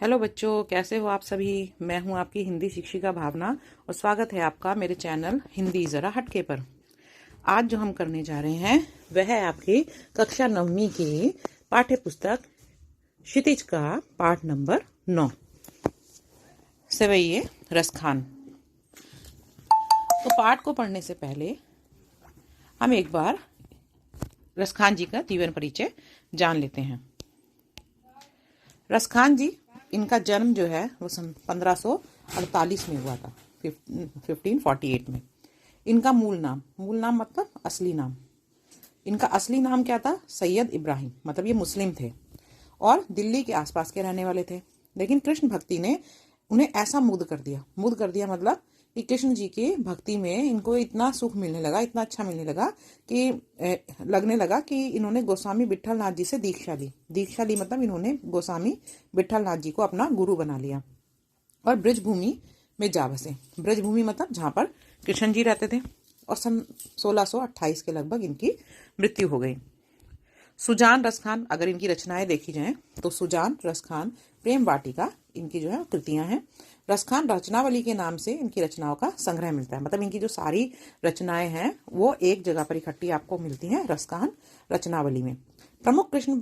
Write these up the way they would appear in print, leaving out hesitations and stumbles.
Hello बच्चों, कैसे हो आप सभी। मैं हूं आपकी हिंदी शिक्षिका भावना और स्वागत है आपका मेरे चैनल हिंदी ज़रा हटके पर। आज जो हम करने जा रहे हैं वह है आपकी कक्षा 9वीं की पाठ्य पुस्तक क्षितिज का पाठ नंबर 9 सवैये रसखान। तो पाठ को पढ़ने से पहले हम एक बार रसखान जी का जीवन परिचय जान लेते हैं। रसखान जी, इनका जन्म जो है वो सन 1548 में हुआ था, 1548 में। इनका मूल नाम मतलब असली नाम, इनका असली नाम क्या था? सैयद इब्राहिम। मतलब ये मुस्लिम थे और दिल्ली के आसपास के रहने वाले थे। लेकिन कृष्ण भक्ति ने उन्हें ऐसा मुग्ध कर दिया मतलब कि कृष्ण जी की भक्ति में इनको इतना सुख मिलने लगा, इतना अच्छा मिलने लगा कि लगने लगा कि इन्होंने गोस्वामी विट्ठल नाथ जी से दीक्षा ली मतलब इन्होंने गोस्वामी विट्ठल नाथ जी को अपना गुरु बना लिया और ब्रजभूमि में जा बसे। ब्रजभूमि मतलब जहाँ पर कृष्ण जी रहते थे। और सन 1628 के लगभग इनकी मृत्यु हो गई। सुजान रसखान, अगर इनकी रचनाएं देखी जाएं तो सुजान, रसखान, प्रेम वाटिका इनकी जो है कृतियां हैं। रसखान रचनावली के नाम से इनकी रचनाओं का संग्रह मिलता है। मतलब इनकी जो सारी रचनाएं हैं वो एक जगह पर इकट्ठी आपको मिलती हैं रसखान रचनावली में। प्रमुख कृष्ण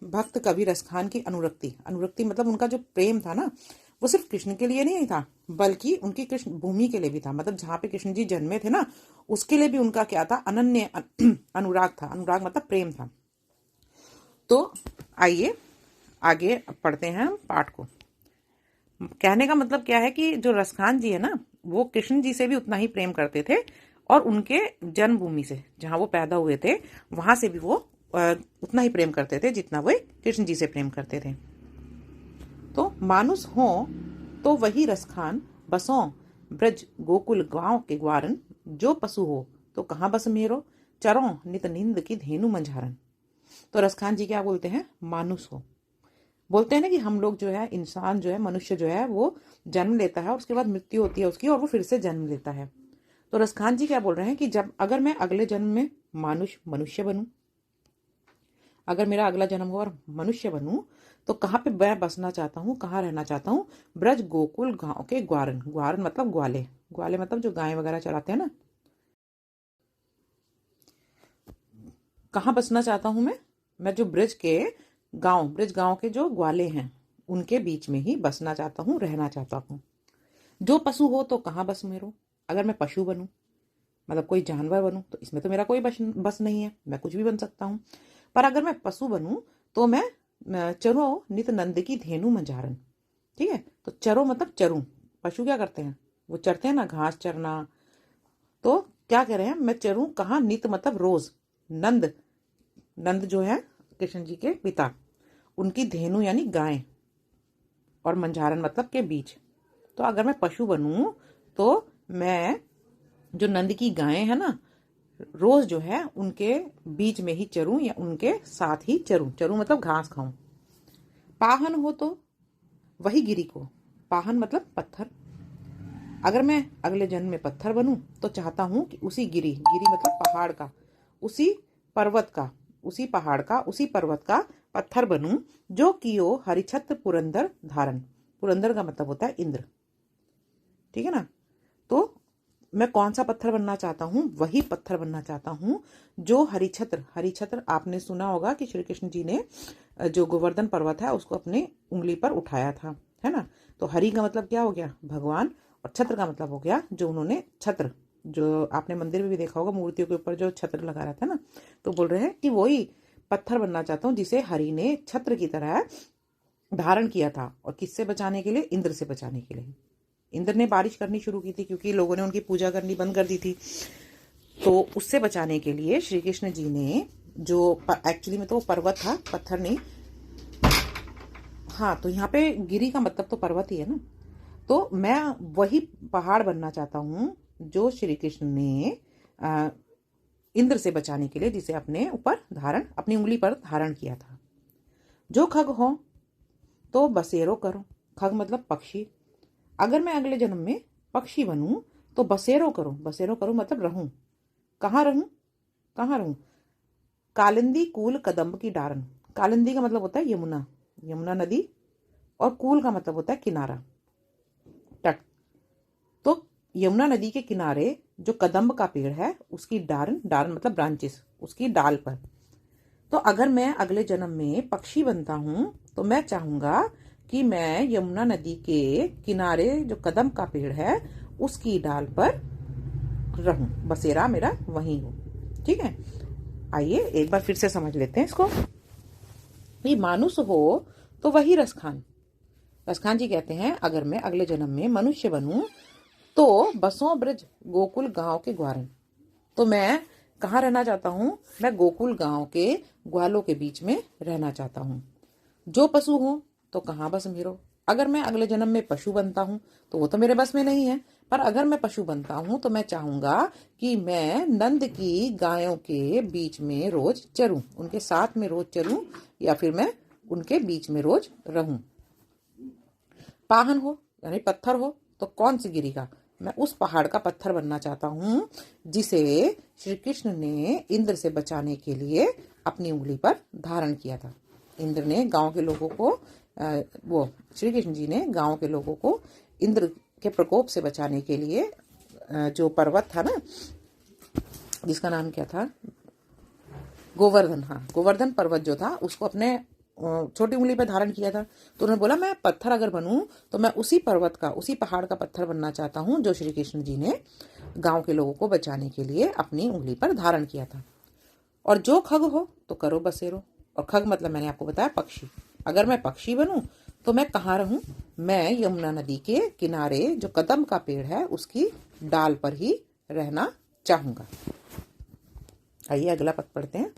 भक्त कवि रसखान की अनुरक्ति मतलब उनका जो प्रेम था ना, वो सिर्फ कृष्ण के लिए नहीं था बल्कि उनकी कृष्ण भूमि के लिए भी था। मतलब जहाँ पे कृष्ण जी जन्मे थे ना, उसके लिए भी उनका क्या था? अनन्य अनुराग था। अनुराग मतलब प्रेम था। तो आइए आगे पढ़ते हैं हम पाठ को। कहने का मतलब क्या है कि जो रसखान जी है ना, वो कृष्ण जी से भी उतना ही प्रेम करते थे और उनके जन्मभूमि से, जहां वो पैदा हुए थे, वहां से भी वो उतना ही प्रेम करते थे जितना वो कृष्ण जी से प्रेम करते थे। तो मानुस हो तो वही रसखान, बसों ब्रज गोकुल गांव के ग्वारन, जो पशु हो तो कहाँ बस मेरो, चरों नित नींद की धेनु मंझारन। तो रसखान जी क्या बोलते हैं? मानुस हो। बोलते हैं ना कि हम लोग जो है, इंसान जो है, मनुष्य जो है, वो जन्म लेता है और उसके बाद मृत्यु होती है उसकी और वो फिर से जन्म लेता है। तो रसखान जी क्या बोल रहे हैं कि जब अगर मैं अगले जन्म में मनुष्य बनूं, अगर मेरा अगला जन्म हो और मनुष्य बनूं, तो कहाँ पे मैं बसना चाहता हूँ, कहाँ रहना चाहता हूँ? ब्रज गोकुल गांव के ग्वारन। ग्वारन मतलब ग्वाले मतलब जो गाय वगैरह चराते हैं ना। कहाँ बसना चाहता हूँ मैं जो ब्रज गांव के जो ग्वाले हैं उनके बीच में ही बसना चाहता हूँ, रहना चाहता हूँ। जो पशु हो तो कहाँ बस मेरो, अगर मैं पशु बनूं मतलब कोई जानवर बनूं तो इसमें तो मेरा कोई बस नहीं है, मैं कुछ भी बन सकता हूँ। पर अगर मैं पशु बनूं तो मैं चरो नित नंद की धेनु मंझारन। ठीक है, तो चरो मतलब चरूं। पशु क्या करते हैं? वो चरते हैं ना, घास चरना। तो क्या कह रहे हैं? मैं चरूं कहाँ? नित मतलब रोज। नंद जो है कृष्ण जी के पिता, उनकी धेनु यानी गाय, और मंझारन मतलब के बीच। तो अगर मैं पशु बनूं तो मैं जो नंद की गायें है ना, रोज जो है उनके बीच में ही चरूं या उनके साथ ही चरूं मतलब घास खाऊं। पाहन हो तो वही गिरी को, पाहन मतलब पत्थर। अगर मैं अगले जन्म में पत्थर बनूं तो चाहता हूं कि उसी गिरी मतलब पहाड़ का, उसी पर्वत का, उसी पर्वत का पत्थर बनूं, जो कियो हरिछत्र पुरंदर धारण। पुरंदर का मतलब होता है इंद्र। ठीक है ना? तो मैं कौन सा पत्थर बनना चाहता हूँ? वही पत्थर बनना चाहता हूँ जो हरिछत्र आपने सुना होगा कि श्री कृष्ण जी ने जो गोवर्धन पर्वत है उसको अपने उंगली पर उठाया था, है ना? तो हरि का मतलब क्या हो गया? भगवान। और छत्र का मतलब हो गया जो उन्होंने छत्र, जो आपने मंदिर में भी देखा होगा मूर्तियों के ऊपर जो छत्र लगा रहता है ना, तो बोल रहे हैं कि वही पत्थर बनना चाहता हूँ जिसे हरि ने छत्र की तरह धारण किया था। और किससे बचाने के लिए? इंद्र से बचाने के लिए। इंद्र ने बारिश करनी शुरू की थी क्योंकि लोगों ने उनकी पूजा करनी बंद कर दी थी। तो उससे बचाने के लिए श्री कृष्ण जी ने जो एक्चुअली में तो वो पर्वत था, पत्थर नहीं। हाँ, तो यहाँ पे गिरी का मतलब तो पर्वत ही है ना। तो मैं वही पहाड़ बनना चाहता हूँ जो श्री कृष्ण ने इंद्र से बचाने के लिए, जिसे अपने ऊपर धारण, अपनी उंगली पर धारण किया था। जो खग हो तो बसेरो करो। खग मतलब पक्षी। अगर मैं अगले जन्म में पक्षी बनूं तो बसेरो करो मतलब रहूं। कहाँ रहूं? कालिंदी कूल कदम्ब की डारन। कालिंदी का मतलब होता है यमुना नदी। और कूल का मतलब होता है किनारा, तट। तो यमुना नदी के किनारे जो कदम्ब का पेड़ है उसकी डार, डार मतलब ब्रांचेस, उसकी डाल पर। तो अगर मैं अगले जन्म में पक्षी बनता हूं तो मैं चाहूंगा कि मैं यमुना नदी के किनारे जो कदम का पेड़ है उसकी डाल पर रहूं, बसेरा मेरा वहीं हो। ठीक है, आइए एक बार फिर से समझ लेते हैं इसको। ये मानुष हो तो वही रसखान। रसखान जी कहते हैं अगर मैं अगले जन्म में मनुष्य बनूं तो बसों ब्रज गोकुल गांव के ग्वारन। तो मैं कहाँ रहना चाहता हूँ? मैं गोकुल गांव के ग्वालों के बीच में रहना चाहता हूँ। जो पशु हो तो कहाँ बस मेरो। अगर मैं अगले जन्म में पशु बनता हूँ तो वो तो मेरे बस में नहीं है, पर अगर मैं पशु बनता हूँ तो मैं चाहूंगा कि मैं नंद की गायों के बीच में रोज चरूं, उनके साथ में रोज चरूं, या फिर मैं उनके बीच में रोज रहूं। पाहन हो यानी पत्थर हो तो कौन सी गिरी का? मैं उस पहाड़ का पत्थर बनना चाहता हूँ जिसे श्री कृष्ण ने इंद्र से बचाने के लिए अपनी उंगली पर धारण किया था। इंद्र ने गांव के लोगों को वो श्री कृष्ण जी ने गांव के लोगों को इंद्र के प्रकोप से बचाने के लिए जो पर्वत था ना, जिसका नाम क्या था, गोवर्धन, हाँ गोवर्धन पर्वत जो था उसको अपने छोटी उंगली पर धारण किया था। तो उन्होंने बोला मैं पत्थर अगर बनूं तो मैं उसी पर्वत का, उसी पहाड़ का पत्थर बनना चाहता हूं जो श्री कृष्ण जी ने गांव के लोगों को बचाने के लिए अपनी उंगली पर धारण किया था। और जो खग हो तो करो बसेरो। और खग मतलब मैंने आपको बताया पक्षी। अगर मैं पक्षी बनूं तो मैं कहाँ रहूं? मैं यमुना नदी के किनारे जो कदम का पेड़ है उसकी डाल पर ही रहना चाहूंगा। आइए अगला पद पढ़ते हैं।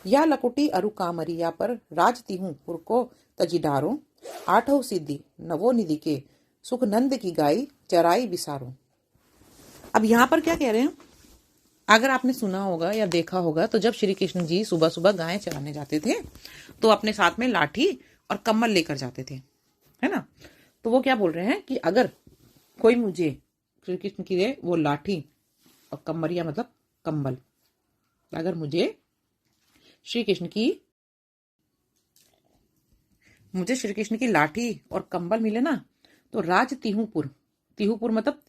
या लकुटी अरु कामरिया पर राजती हूँ पुर को तजिडारो, आठों सिद्धि नवो निधि के सुख नंद की गाय चराई बिसारो। अब यहाँ पर क्या कह रहे हैं? अगर आपने सुना होगा या देखा होगा तो जब श्री कृष्ण जी सुबह सुबह गायें चराने जाते थे तो अपने साथ में लाठी और कम्बल लेकर जाते थे, है ना। तो वो क्या बोल रहे हैं कि अगर कोई मुझे श्री कृष्ण की वो लाठी और कम्बरिया मतलब कम्बल, अगर मुझे श्री कृष्ण की लाठी और कंबल मिले ना तो राज तिहुपुर, तिहुपुर मतलब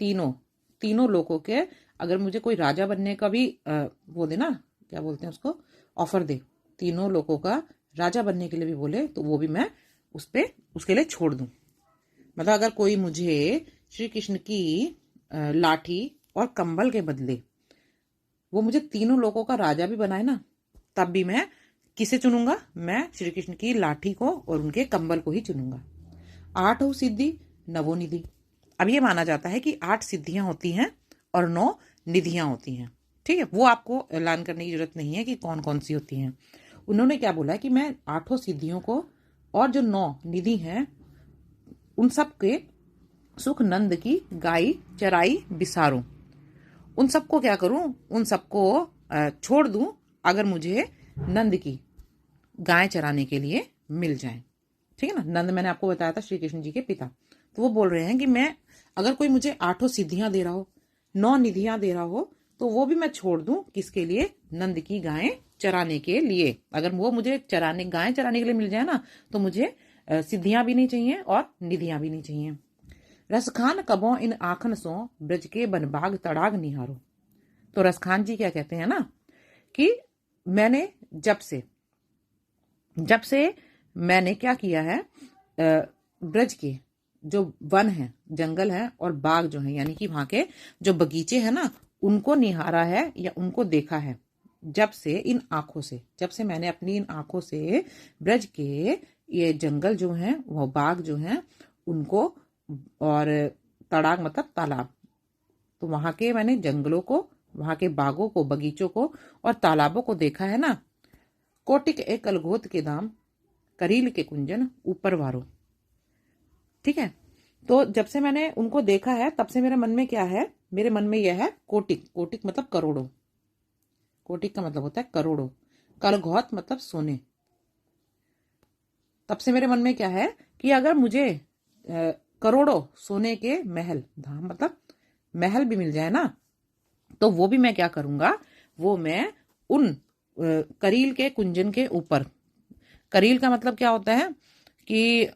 तीनों लोगों के, अगर मुझे कोई राजा बनने का भी वो दे ना, क्या बोलते हैं उसको, ऑफर दे, तीनों लोगों का राजा बनने के लिए भी बोले तो वो भी मैं उसके लिए छोड़ दूं। मतलब अगर कोई मुझे श्री कृष्ण की लाठी और कंबल के बदले वो मुझे तीनों लोगों का राजा भी बनाए ना, तब भी मैं किसे चुनूंगा? मैं श्री कृष्ण की लाठी को और उनके कंबल को ही चुनूंगा। आठों सिद्धि नवो निधि। अब ये माना जाता है कि 8 सिद्धियां होती हैं और 9 निधियां होती हैं। ठीक है, वो आपको ऐलान करने की जरूरत नहीं है कि कौन कौन सी होती हैं। उन्होंने क्या बोला है कि मैं 8 सिद्धियों को और जो 9 निधि हैं उन सब के सुख नंद की गाय चराई बिसारूं, उन सबको क्या करूं? उन सबको छोड़ दूं अगर मुझे नंद की गाय चराने के लिए मिल जाए। ठीक है ना, नंद मैंने आपको बताया था श्री कृष्ण जी के पिता। तो वो बोल रहे हैं कि मैं, अगर कोई मुझे 8 सिद्धियां दे रहा हो, 9 निधियां दे रहा हो, तो वो भी मैं छोड़ दूं, किसके लिए? नंद की गायें चराने के लिए। अगर वो मुझे गायें चराने के लिए मिल जाए ना तो मुझे सिद्धियां भी नहीं चाहिए और निधियां भी नहीं चाहिए। रसखान कबो इन आखन सो ब्रज के बनबाग तड़ाग निहारो। तो रसखान जी क्या कहते हैं ना कि मैंने जब से मैंने क्या किया है, ब्रज के जो वन है, जंगल है और बाग जो है, यानी कि वहां के जो बगीचे हैं ना, उनको निहारा है या उनको देखा है। जब से मैंने अपनी इन आंखों से ब्रज के ये जंगल जो हैं, वो बाग जो हैं उनको, और तड़ाग मतलब तालाब, तो वहां के मैंने जंगलों को, वहां के बागों को, बगीचों को और तालाबों को देखा है ना। कोटिक एक अलगोत के दाम करील के कुंजन ऊपर वारो। ठीक है, तो जब से मैंने उनको देखा है तब से मेरे मन में क्या है? मेरे मन में यह है कोटिक, कोटिक मतलब करोड़ों, कोटिक का मतलब होता है करोड़ों, कलघौत मतलब सोने। तब से मेरे मन में क्या है कि अगर मुझे करोड़ों सोने के महल, धाम मतलब महल भी मिल जाए ना, तो वो भी मैं क्या करूंगा? वो मैं उन करील के कुंजन के ऊपर, करील का मतलब क्या होता है कि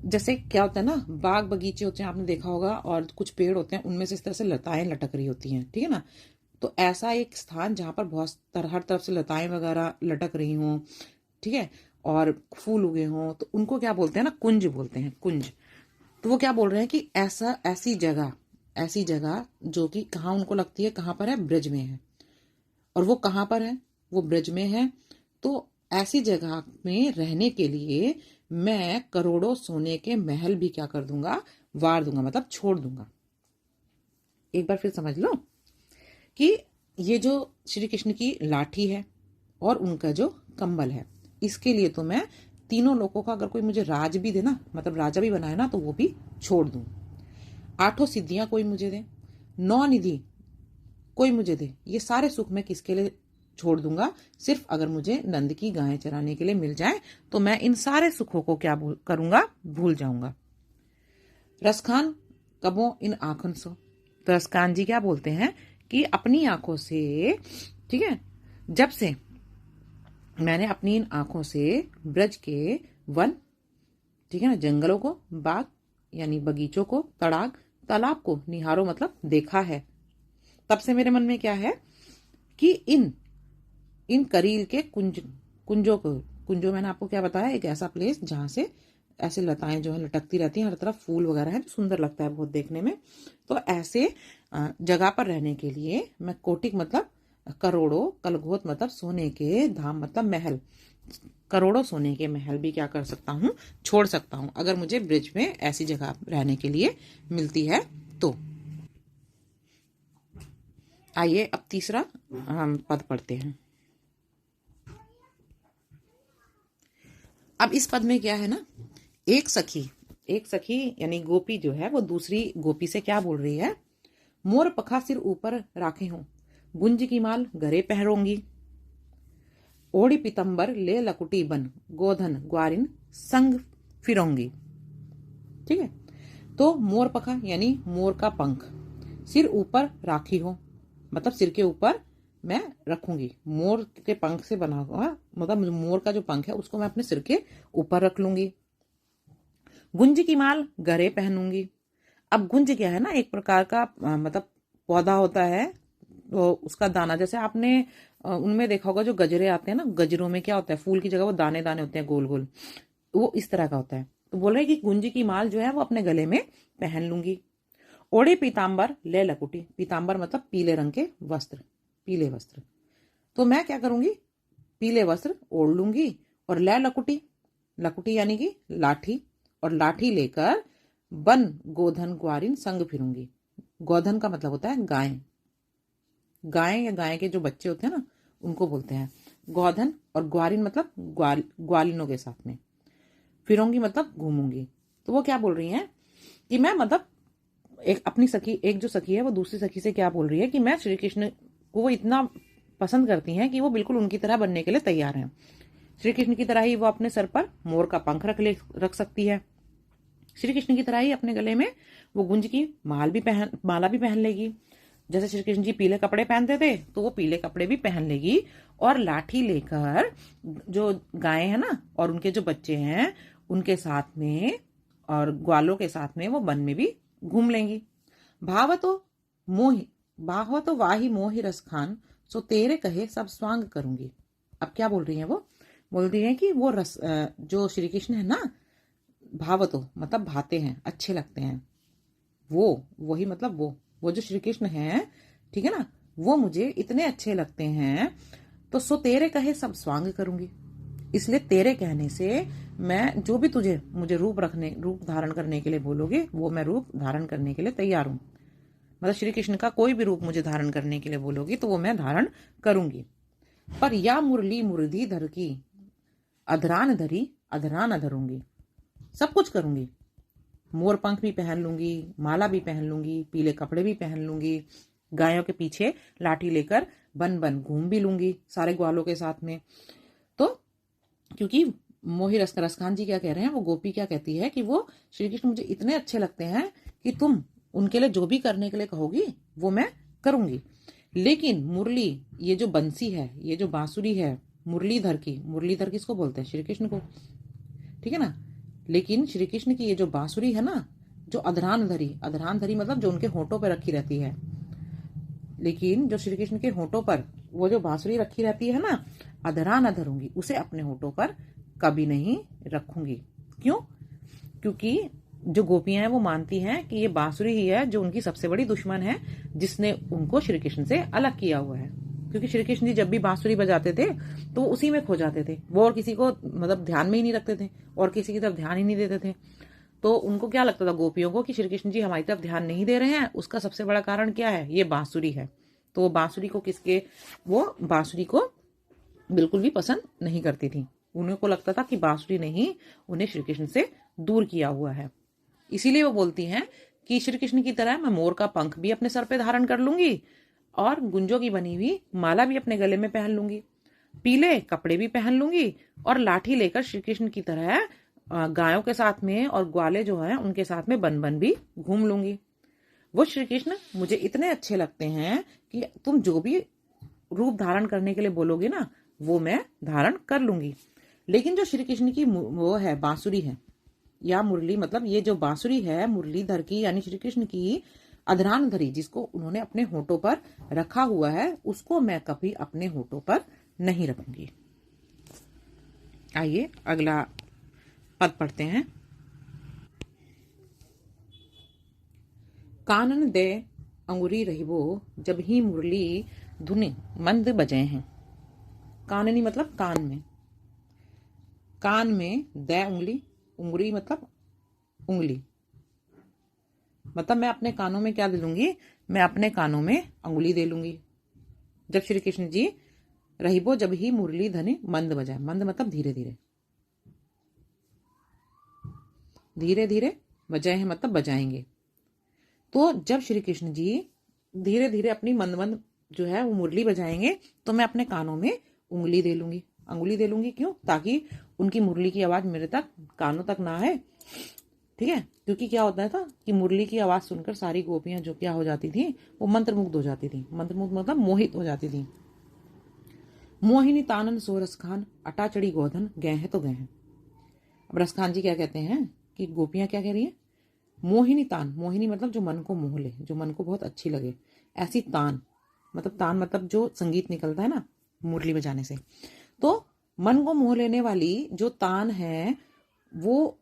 जैसे क्या होता है ना, बाग बगीचे होते हैं, आपने देखा होगा, और कुछ पेड़ होते हैं, उनमें से इस तरह से लताएं लटक रही होती हैं, ठीक है ना। तो ऐसा एक स्थान जहां पर बहुत हर तरफ से लताएं वगैरह लटक रही हों, ठीक है, और फूल उगे हों, तो उनको क्या बोलते हैं ना, कुंज बोलते हैं, कुंज। तो वो क्या बोल रहे हैं कि ऐसा ऐसी जगह जो कि कहाँ उनको लगती है, कहाँ पर है, ब्रज में है। और वो कहाँ पर है, वो ब्रज में है। तो ऐसी जगह में रहने के लिए मैं करोड़ों सोने के महल भी क्या कर दूंगा, वार दूंगा, मतलब छोड़ दूंगा। एक बार फिर समझ लो कि ये जो श्री कृष्ण की लाठी है और उनका जो कंबल है, इसके लिए तो मैं तीनों लोगों का अगर कोई मुझे राज भी दे ना, मतलब राजा भी बनाए ना, तो वो भी छोड़ दूं। 8 सिद्धियां कोई मुझे दे, 9 निधि कोई मुझे दे, ये सारे सुख मैं किसके लिए छोड़ दूंगा, सिर्फ अगर मुझे नंद की गायें चराने के लिए मिल जाए, तो मैं इन सारे सुखों को क्या करूंगा, भूल जाऊंगा। रसखान कबो इन आंखों से, तो रसखान जी क्या बोलते हैं कि अपनी आंखों से, ठीक है, जब से मैंने अपनी इन आंखों से ब्रज के वन, ठीक है ना, जंगलों को, बाग यानी बगीचों को, तड़ाग तालाब को निहारो मतलब देखा है, तब से मेरे मन में क्या है कि इन करील के कुंजों को, कुंजों मैंने आपको क्या बताया, एक ऐसा प्लेस जहां से ऐसे लताएं जो है लटकती रहती हैं, हर तरफ फूल वगैरह है, तो सुंदर लगता है बहुत देखने में। तो ऐसे जगह पर रहने के लिए मैं कोटिक मतलब करोड़ों, कलघोत मतलब सोने के, धाम मतलब महल, करोड़ों सोने के महल भी क्या कर सकता हूँ, छोड़ सकता हूँ, अगर मुझे ब्रिज में ऐसी जगह रहने के लिए मिलती है तो। आइए अब तीसरा हम पद पढ़ते हैं। अब इस पद में क्या है ना, एक सखी यानी गोपी जो है वो दूसरी गोपी से क्या बोल रही है, मोर पखा सिर ऊपर राखे हूं, गुंज की माल गरे पहरोंगी, ओढ़ी पितंबर ले लकुटी बन, गोधन ग्वारिन संग फिरोंगी। ठीक है, तो मोर पखा यानी मोर का पंख, सिर ऊपर राखी हो मतलब सिर के ऊपर मैं रखूंगी, मोर के पंख से बना हुआ, मतलब मोर का जो पंख है उसको मैं अपने सिर के ऊपर रख लूंगी। गुंज की माल गरे पहनूंगी। अब गुंज क्या है ना, एक प्रकार का मतलब पौधा होता है, तो उसका दाना, जैसे आपने उनमें देखा होगा जो गजरे आते हैं ना, गजरों में क्या होता है, फूल की जगह वो दाने दाने होते हैं गोल गोल, वो इस तरह का होता है। तो बोल रहे हैं कि गुंज की माल जो है वो अपने गले में पहन लूंगी। ओढ़े पीताम्बर ले लकुटी, पीताम्बर मतलब पीले रंग के वस्त्र, पीले वस्त्र, तो मैं क्या करूंगी, पीले वस्त्र ओढ़ लूंगी, और ले लकुटी, लकुटी यानी कि लाठी, और लाठी लेकर बन गोधन ग्वारिन संग फिरूंगी। गोधन का मतलब होता है गाय, गाय या गाय के जो बच्चे होते हैं ना उनको बोलते हैं गोधन, और ग्वारिन मतलब ग्वालिनों के साथ में, फिरूंगी मतलब घूमूंगी। तो वो क्या बोल रही हैं कि मैं मतलब एक अपनी सखी, एक जो सखी है वो दूसरी सखी से क्या बोल रही है कि मैं श्री कृष्ण को वो इतना पसंद करती हैं कि वो बिल्कुल उनकी तरह बनने के लिए तैयार हैं। श्री कृष्ण की तरह ही वो अपने सर पर मोर का पंख रख सकती है, श्री कृष्ण की तरह ही अपने गले में वो गुंज की माला भी पहन लेगी। जैसे श्री कृष्ण जी पीले कपड़े पहनते थे तो वो पीले कपड़े भी पहन लेगी, और लाठी लेकर जो गाय है ना और उनके जो बच्चे हैं उनके साथ में और ग्वालों के साथ में वो वन में भी घूम लेंगी। भाव तो वाही मोहि रस खान, सो तेरे कहे सब स्वांग करूंगी। अब क्या बोल रही है, वो बोल रही है कि वो रस जो श्री कृष्ण है ना, भावतो मतलब भाते हैं, अच्छे लगते हैं, वो वही मतलब वो जो श्री कृष्ण है, ठीक है ना, वो मुझे इतने अच्छे लगते हैं, तो सो तेरे कहे सब स्वांग करूंगी, इसलिए तेरे कहने से मैं जो भी मुझे रूप धारण करने के लिए बोलोगे वो मैं रूप धारण करने के लिए तैयार हूं। मतलब श्री कृष्ण का कोई भी रूप मुझे धारण करने के लिए बोलोगी तो वो मैं धारण करूंगी। पर या मुरली मुरली धर की, अधरान धरी अधरान अधरूंगी, सब कुछ करूंगी, मोर पंख भी पहन लूंगी, माला भी पहन लूंगी, पीले कपड़े भी पहन लूंगी, गायों के पीछे लाठी लेकर बन बन घूम भी लूंगी सारे ग्वालों के साथ में। तो क्योंकि मोहि रसखान जी क्या कह रहे हैं, वो गोपी क्या कहती है कि वो श्री कृष्ण मुझे इतने अच्छे लगते हैं कि तुम उनके लिए जो भी करने के लिए कहोगी वो मैं करूंगी, लेकिन मुरली, ये जो बंसी है, ये जो बांसुरी है, मुरलीधर किसको बोलते हैं? श्री कृष्ण को, ठीक है ना। लेकिन श्री कृष्ण की ये जो बांसुरी है ना, जो अधरान धरी मतलब जो उनके होठों पर रखी रहती है, लेकिन जो श्री कृष्ण के होठों पर वो जो बांसुरी रखी रहती है ना, अधरा न धरूंगी, उसे अपने होठों पर कभी नहीं रखूंगी। क्यों? क्योंकि जो गोपियां हैं वो मानती हैं कि ये बांसुरी ही है जो उनकी सबसे बड़ी दुश्मन है, जिसने उनको श्री कृष्ण से अलग किया हुआ है। क्योंकि श्री कृष्ण जी जब भी बांसुरी बजाते थे तो वो उसी में खो जाते थे, वो और किसी को मतलब ध्यान में ही नहीं रखते थे और किसी की तरफ ध्यान ही नहीं देते थे। तो उनको क्या लगता था गोपियों को कि श्री कृष्ण जी हमारी तरफ ध्यान नहीं दे रहे हैं, उसका सबसे बड़ा कारण क्या है? ये बांसुरी है। तो वो बांसुरी को बिल्कुल भी पसंद नहीं करती थी। उन्हें को लगता था कि बांसुरी ने ही उन्हें श्री कृष्ण से दूर किया हुआ है। इसीलिए वो बोलती हैं कि श्री कृष्ण की तरह मैं मोर का पंख भी अपने सर पे धारण कर लूंगी और गुंजों की बनी हुई माला भी अपने गले में पहन लूंगी, पीले कपड़े भी पहन लूंगी और लाठी लेकर श्री कृष्ण की तरह गायों के साथ में और ग्वाले जो हैं उनके साथ में बन बन भी घूम लूंगी। वो श्री कृष्ण मुझे इतने अच्छे लगते हैं कि तुम जो भी रूप धारण करने के लिए बोलोगे ना, वो मैं धारण कर लूंगी। लेकिन जो श्री कृष्ण की वो है बांसुरी है या मुरली, मतलब ये जो बांसुरी है मुरलीधर की यानी श्री कृष्ण की अधरान धरी, जिसको उन्होंने अपने होठों पर रखा हुआ है, उसको मैं कभी अपने होठों पर नहीं रखूंगी। आइए अगला पद पढ़ते हैं। कानन दे अंगुरी रहिबो जब ही मुरली धुनि मंद बजे हैं। काननी मतलब कान में, कान में दे उंगली, उंगली मतलब उंगली, मतलब मैं अपने कानों में क्या दे लूंगी? मैं अपने कानों में अंगुली दे लूंगी जब श्री कृष्ण जी रहिबो जब ही मुरली धनि मंद बजाए। मंद मतलब धीरे धीरे, धीरे धीरे बजाए हैं मतलब बजाएंगे। तो जब श्री कृष्ण जी धीरे धीरे अपनी मंद मंद जो है वो मुरली बजाएंगे तो मैं अपने कानों में उंगली दे लूंगी, अंगुली दे लूंगी। क्यों? ताकि उनकी मुरली की आवाज मेरे तक कानों तक ना आए, ठीक है। क्योंकि क्या होता था कि मुरली की आवाज सुनकर सारी गोपियां जो क्या हो जाती थी, वो मंत्रमुग्ध हो जाती थी। मंत्रमुग्ध मतलब मोहित हो जाती थी। मोहिनी तानन सो रसखान अटा चढ़ी गोधन गए हैं तो गए हैं। अब रसखान जी क्या कहते हैं कि गोपियां क्या कह रही है? मोहिनी तान, मोहिनी मतलब जो मन को मोह ले, जो मन को बहुत अच्छी लगे, ऐसी तान मतलब जो संगीत निकलता है ना मुरली बजाने से, तो मन को मोह लेने वाली जो तान है वो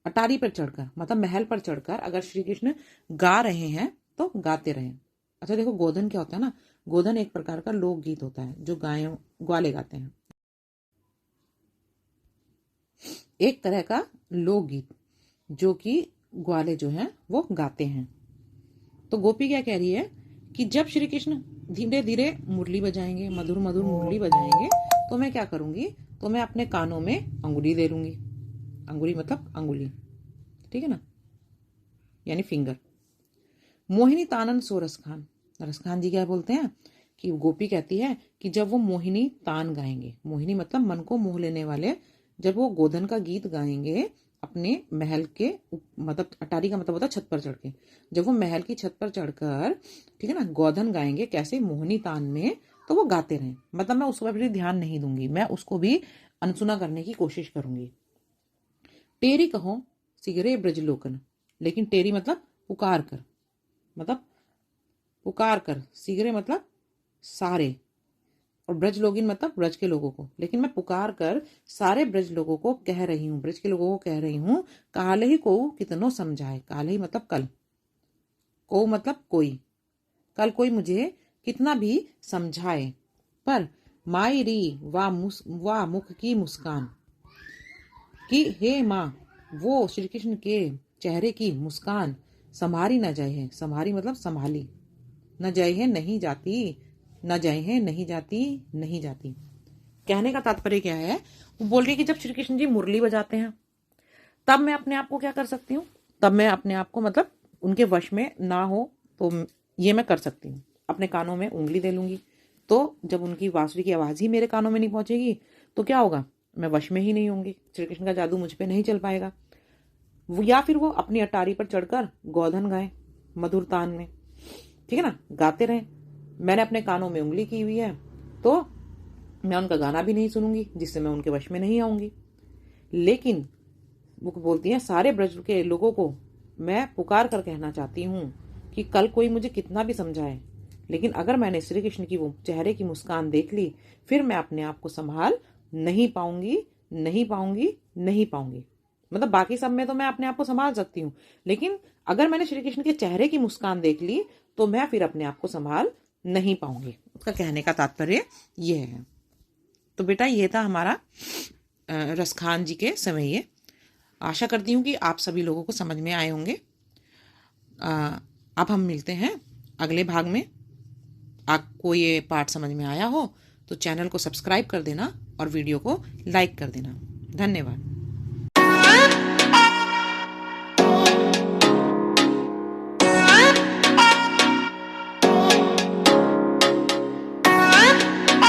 अटारी पर चढ़कर मतलब महल पर चढ़कर अगर श्री कृष्ण गा रहे हैं तो गाते रहे। अच्छा देखो, गोधन क्या होता है ना, गोधन एक प्रकार का लोकगीत होता है जो गायों ग्वाले गाते हैं, एक तरह का लोकगीत जो कि ग्वाले जो हैं वो गाते हैं। तो गोपी क्या कह रही है कि जब श्री कृष्ण धीरे धीरे मुरली बजाएंगे, मधुर मधुर मुरली बजाएंगे, तो मैं क्या करूंगी? तो मैं अपने कानों में अंगुली दे लूंगी। अंगुली मतलब अंगुली, ठीक है ना, यानी फिंगर। मोहिनी तानन सो रसखान, रसखान जी क्या बोलते हैं कि गोपी कहती है कि जब वो मोहिनी तान गाएंगे, मोहिनी मतलब मन को मोह लेने वाले, जब वो गोधन का गीत गाएंगे अपने महल के मतलब अटारी का मतलब होता है छत पर चढ़ के, जब वो महल की छत पर चढ़कर, ठीक है ना, गोधन गाएंगे कैसे? मोहिनी तान में, तो वो गाते रहें। मतलब मैं उस पर भी ध्यान नहीं दूंगी, मैं उसको भी अनसुना करने की कोशिश करूंगी। टेरी कहो सिगरे ब्रजलोकन, लेकिन टेरी मतलब पुकार कर, मतलब पुकार कर, सिगरे मतलब सारे, और ब्रज लोगिन मतलब ब्रज के लोगों को, लेकिन मैं पुकार कर सारे ब्रज लोगों को कह रही हूँ, ब्रज के लोगों को कह रही हूँ। काले ही को कितनों समझाए, काले ही मतलब कल, को मतलब कोई, कल कोई मुझे कितना भी समझाए, पर माई री वाह मुख की मुस्कान, कि हे माँ वो श्री कृष्ण के चेहरे की मुस्कान संभारी न जाए है, संभारी मतलब संभाली न जाए है, नहीं जाती, न जाए है, नहीं जाती, नहीं जाती। कहने का तात्पर्य क्या है? वो बोल रही है कि जब श्री कृष्ण जी मुरली बजाते हैं तब मैं अपने आप को क्या कर सकती हूँ? तब मैं अपने आप को मतलब उनके वश में ना हो तो ये मैं कर सकती हूँ, अपने कानों में उंगली दे लूंगी। तो जब उनकी बांसुरी की आवाज ही मेरे कानों में नहीं पहुंचेगी तो क्या होगा? मैं वश में ही नहीं होंगी, श्री कृष्ण का जादू मुझ पे नहीं चल पाएगा। या फिर वो अपनी अटारी पर चढ़कर गोधन गाए मधुर तान में, ठीक है ना, गाते रहे। मैंने अपने कानों में उंगली की हुई है तो मैं उनका गाना भी नहीं सुनूंगी जिससे मैं उनके वश में नहीं आऊंगी। लेकिन वो बोलती हैं सारे ब्रज के लोगों को मैं पुकार कर कहना चाहती हूँ कि कल कोई मुझे कितना भी समझाए, लेकिन अगर मैंने श्री कृष्ण की वो चेहरे की मुस्कान देख ली, फिर मैं अपने आप को संभाल नहीं पाऊंगी, नहीं पाऊंगी, नहीं पाऊंगी। मतलब बाकी सब में तो मैं अपने आप को संभाल सकती हूँ, लेकिन अगर मैंने श्री कृष्ण के चेहरे की मुस्कान देख ली तो मैं फिर अपने आप को संभाल नहीं पाऊंगी। उसका कहने का तात्पर्य ये है। तो बेटा ये था हमारा रसखान जी के सवैये। आशा करती हूँ कि आप सभी लोगों को समझ में आए होंगे। अब हम मिलते हैं अगले भाग में। आपको ये पार्ट समझ में आया हो तो चैनल को सब्सक्राइब कर देना और वीडियो को लाइक कर देना। धन्यवाद।